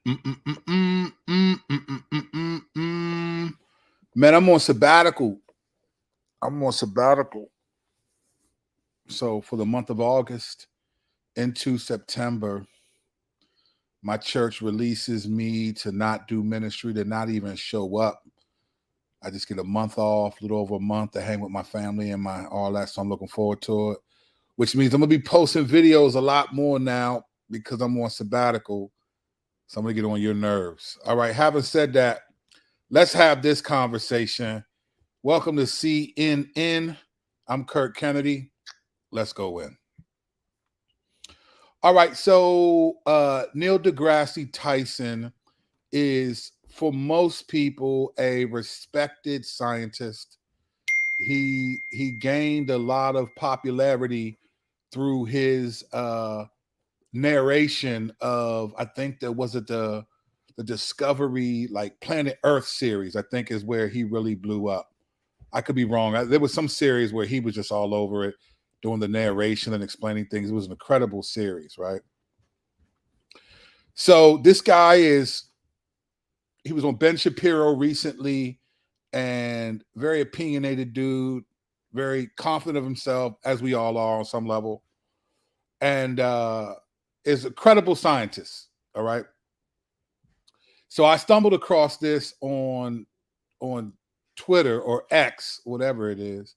Man, I'm on sabbatical. I'm on sabbatical. So for the month of August into September, my church releases me to not do ministry, to not even show up. I just get a month off, a little over a month to hang with my family and my all that. So I'm looking forward to it, which means I'm gonna be posting videos a lot more now because I'm on sabbatical. So I'm gonna get on your nerves. All right. Having said that, let's have this conversation. Welcome to CNN. I'm Kurt Kennedy. Let's go in. All right. So Neil De Grasse Tyson is, for most people, a respected scientist. He gained a lot of popularity through his narration of, I think that was it the Discovery, like Planet Earth series, I think is where he really blew up. I could be wrong. There was some series where he was just all over it, doing the narration and explaining things. It was an incredible series, right? So this guy he was on Ben Shapiro recently, and very opinionated dude, very confident of himself, as we all are on some level, and is a credible scientist. All right. So I stumbled across this on Twitter or X, whatever it is.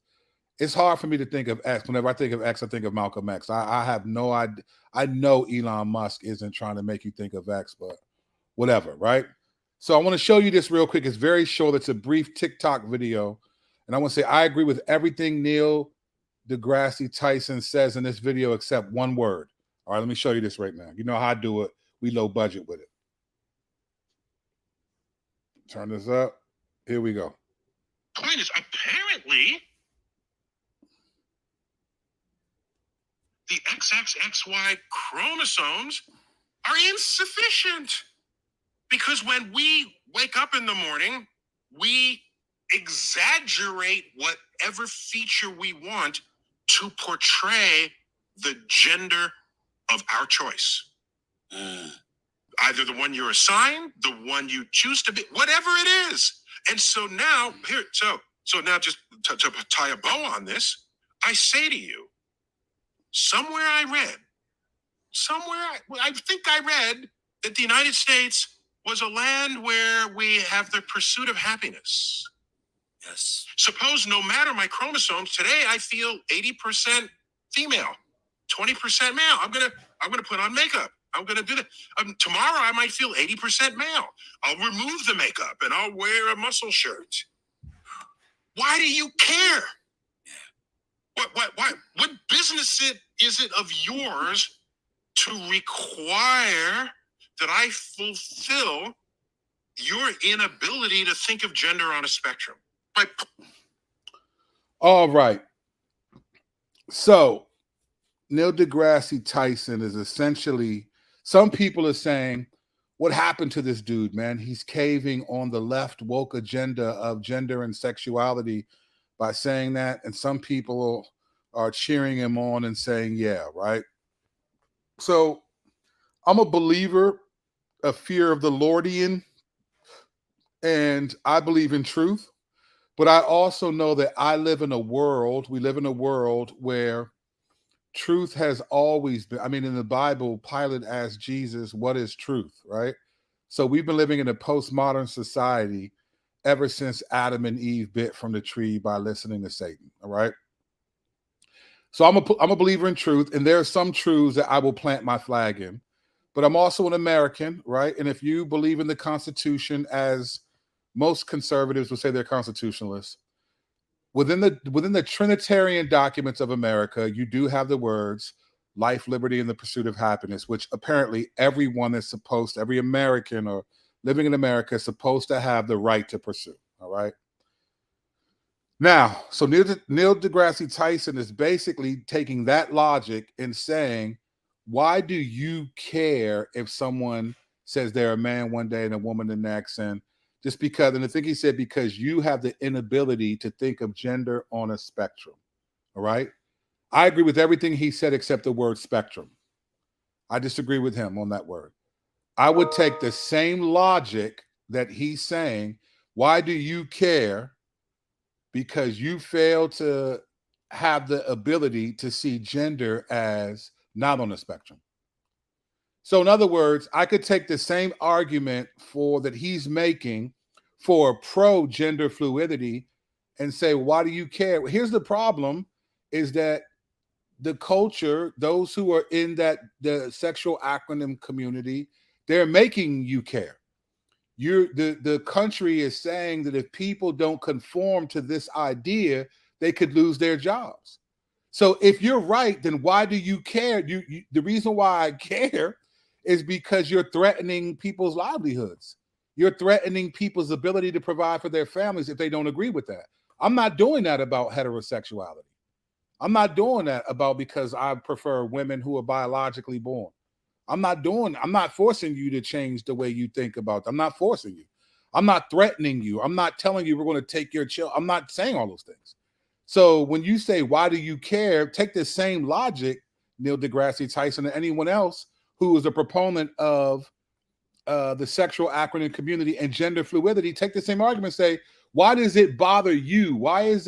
It's hard for me to think of X. Whenever I think of X, I think of Malcolm X. I have no idea. I know Elon Musk isn't trying to make you think of X, but whatever, right? So I want to show you this real quick. It's very short. It's a brief TikTok video. And I want to say I agree with everything Neil De Grasse Tyson says in this video except one word. All right, let me show you this right now. You know how I do it. We low budget with it. Turn this up. Here we go. Point is, apparently, the XXXY chromosomes are insufficient. Because when we wake up in the morning, we exaggerate whatever feature we want to portray the gender of our choice. Either the one you're assigned, the one you choose to be, whatever it is. And so now, so now just to tie a bow on this, I say to you, somewhere I think I read that the United States was a land where we have the pursuit of happiness. Yes. Suppose no matter my chromosomes, today I feel 80% female, 20% male. I'm gonna put on makeup. I'm gonna do that. Tomorrow I might feel 80% male. I'll remove the makeup and I'll wear a muscle shirt. Why do you care? What business is it of yours to require that I fulfill your inability to think of gender on a spectrum? All right. So Neil De Grasse Tyson is essentially, some people are saying, what happened to this dude, man? He's caving on the left woke agenda of gender and sexuality by saying that. And some people are cheering him on and saying, yeah, right? So I'm a believer of fear of the Lordian, and I believe in truth. But I also know that we live in a world where truth has always been. I mean, in the Bible, Pilate asked Jesus, what is truth, right? So we've been living in a postmodern society ever since Adam and Eve bit from the tree by listening to Satan, all right? So I'm a believer in truth, and there are some truths that I will plant my flag in. But I'm also an American, right? And if you believe in the Constitution, as most conservatives would say they're constitutionalists, within the Trinitarian documents of America, you do have the words life, liberty, and the pursuit of happiness, which apparently everyone is supposed, every American or living in America is supposed to have the right to pursue. All right. Now, so Neil De Grasse Tyson is basically taking that logic and saying, why do you care if someone says they're a man one day and a woman the next? And just because, and I think he said, because you have the inability to think of gender on a spectrum. All right. I agree with everything he said except the word spectrum. I disagree with him on that word. I would take the same logic that he's saying. Why do you care? Because you fail to have the ability to see gender as not on the spectrum. So, in other words, I could take the same argument for that he's making for pro gender fluidity and say, why do you care? Here's the problem is that the culture, those who are in that the sexual acronym community, they're making you care. The country is saying that if people don't conform to this idea, they could lose their jobs. So if you're right, then why do you care? The reason why I care is because you're threatening people's livelihoods. You're threatening people's ability to provide for their families if they don't agree with that. I'm not doing that about heterosexuality. I'm not doing that about because I prefer women who are biologically born. I'm not forcing you to change the way you think about them. I'm not forcing you. I'm not threatening you. I'm not telling you we're going to take your child. I'm not saying all those things. So when you say, why do you care? Take the same logic, Neil De Grasse Tyson, and anyone else who is a proponent of the sexual acronym community and gender fluidity, take the same argument, say, why does it bother you? Why is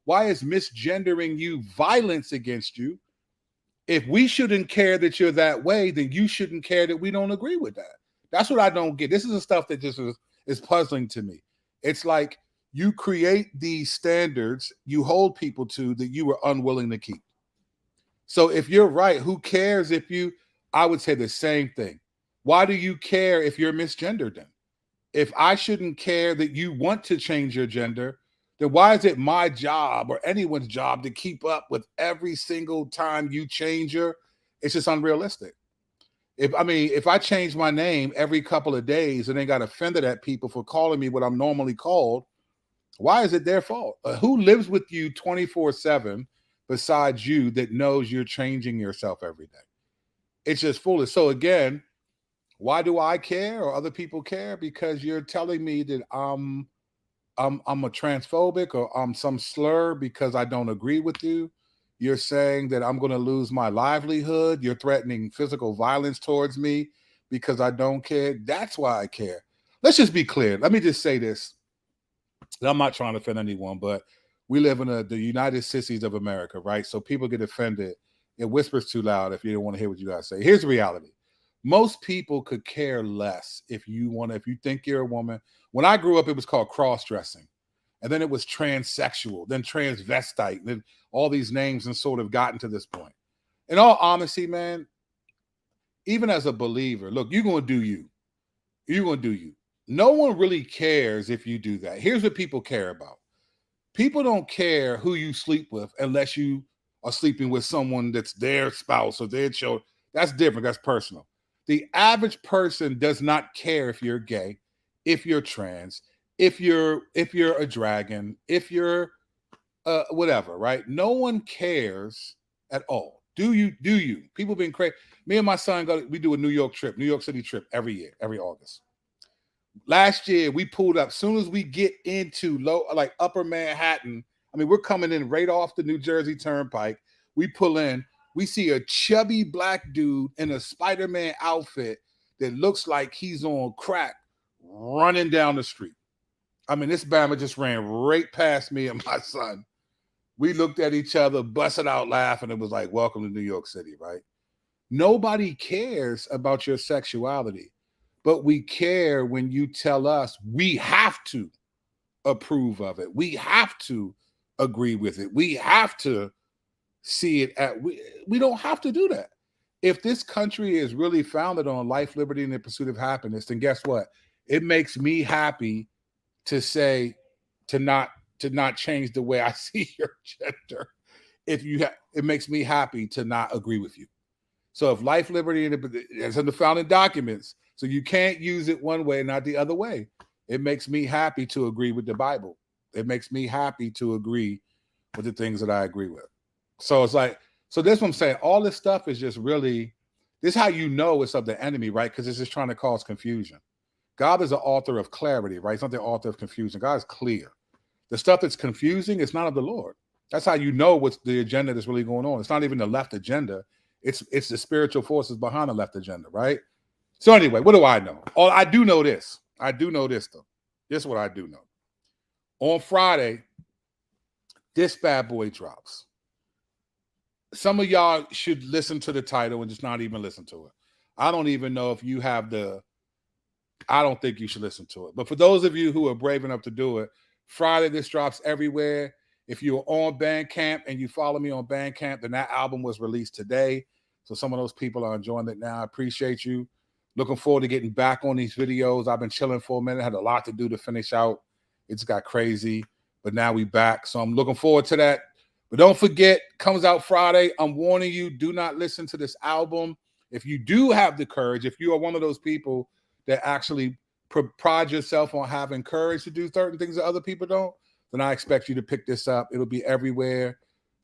misgendering you violence against you? If we shouldn't care that you're that way, then you shouldn't care that we don't agree with that. That's what I don't get. This is the stuff that just is puzzling to me. It's like you create these standards you hold people to that you were unwilling to keep. So if you're right, who cares if you, I would say the same thing. Why do you care if you're misgendered then? If I shouldn't care that you want to change your gender, then why is it my job or anyone's job to keep up with every single time you change your, it's just unrealistic. If I change my name every couple of days and they got offended at people for calling me what I'm normally called, why is it their fault? Who lives with you 24/7 besides you that knows you're changing yourself every day? It's just foolish. So again, why do I care or other people care? Because you're telling me that I'm a transphobic or I'm some slur because I don't agree with you. You're saying that I'm going to lose my livelihood. You're threatening physical violence towards me because I don't care. That's why I care. Let's just be clear. Let me just say this. I'm not trying to offend anyone, but we live in the United Sissies of America, right? So people get offended. It whispers too loud if you don't want to hear what you got to say. Here's the reality. Most people could care less if you think you're a woman. When I grew up, it was called cross-dressing. And then it was transsexual, then transvestite, and then all these names and sort of gotten to this point. In all honesty, man, even as a believer, look, you're going to do you. You're going to do you. No one really cares if you do that. Here's what people care about. People don't care who you sleep with unless you are sleeping with someone that's their spouse or their child. That's different. That's personal. The average person does not care if you're gay, if you're trans, if you're a dragon, if you're whatever, right? No one cares at all. Do you? People been crazy. Me and my son we do a New York City trip every year, every August. Last year we pulled up. Soon as we get into upper Manhattan, we're coming in right off the New Jersey Turnpike. We pull in. We see a chubby black dude in a Spider-Man outfit that looks like he's on crack running down the street. This Bama just ran right past me and my son. We looked at each other, busted out laughing. It was like, welcome to New York City, right? Nobody cares about your sexuality, but we care when you tell us we have to approve of it. We have to agree with it. We have to see it we don't have to do that. If this country is really founded on life, liberty, and the pursuit of happiness, then guess what? It makes me happy to say to not change the way I see your gender. It makes me happy to not agree with you. So if life, liberty, and it's in the founding documents, so you can't use it one way, not the other way. It makes me happy to agree with the Bible. It makes me happy to agree with the things that I agree with. So it's like, so this what I'm saying. All this stuff is just really, this is how you know it's of the enemy, right? Because it's just trying to cause confusion. God is the author of clarity, right? It's not the author of confusion. God is clear. The stuff that's confusing is not of the Lord. That's how you know what's the agenda that's really going on. It's not even the left agenda. It's the spiritual forces behind the left agenda, right? So anyway, what do I know? Oh, I do know this. I do know this though. This is what I do know. On Friday, this bad boy drops. Some of y'all should listen to the title and just not even listen to it. I don't even know if you have the. I don't think you should listen to it. But for those of you who are brave enough to do it, Friday this drops everywhere. If you're on Bandcamp and you follow me on Bandcamp, then that album was released today. So some of those people are enjoying it now. I appreciate you. Looking forward to getting back on these videos. I've been chilling for a minute. Had a lot to do to finish out. It's got crazy, but now we back. So I'm looking forward to that. But don't forget, comes out Friday. I'm warning you, do not listen to this album. If you do have the courage, if you are one of those people that actually pride yourself on having courage to do certain things that other people don't, then I expect you to pick this up. It'll be everywhere.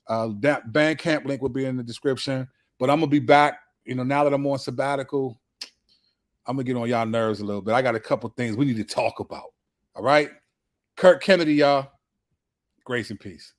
That Bandcamp link will be in the description. But I'm going to be back. You know, now that I'm on sabbatical, I'm going to get on y'all nerves a little bit. I got a couple things we need to talk about. All right? Kirk Kennedy, y'all. Grace and peace.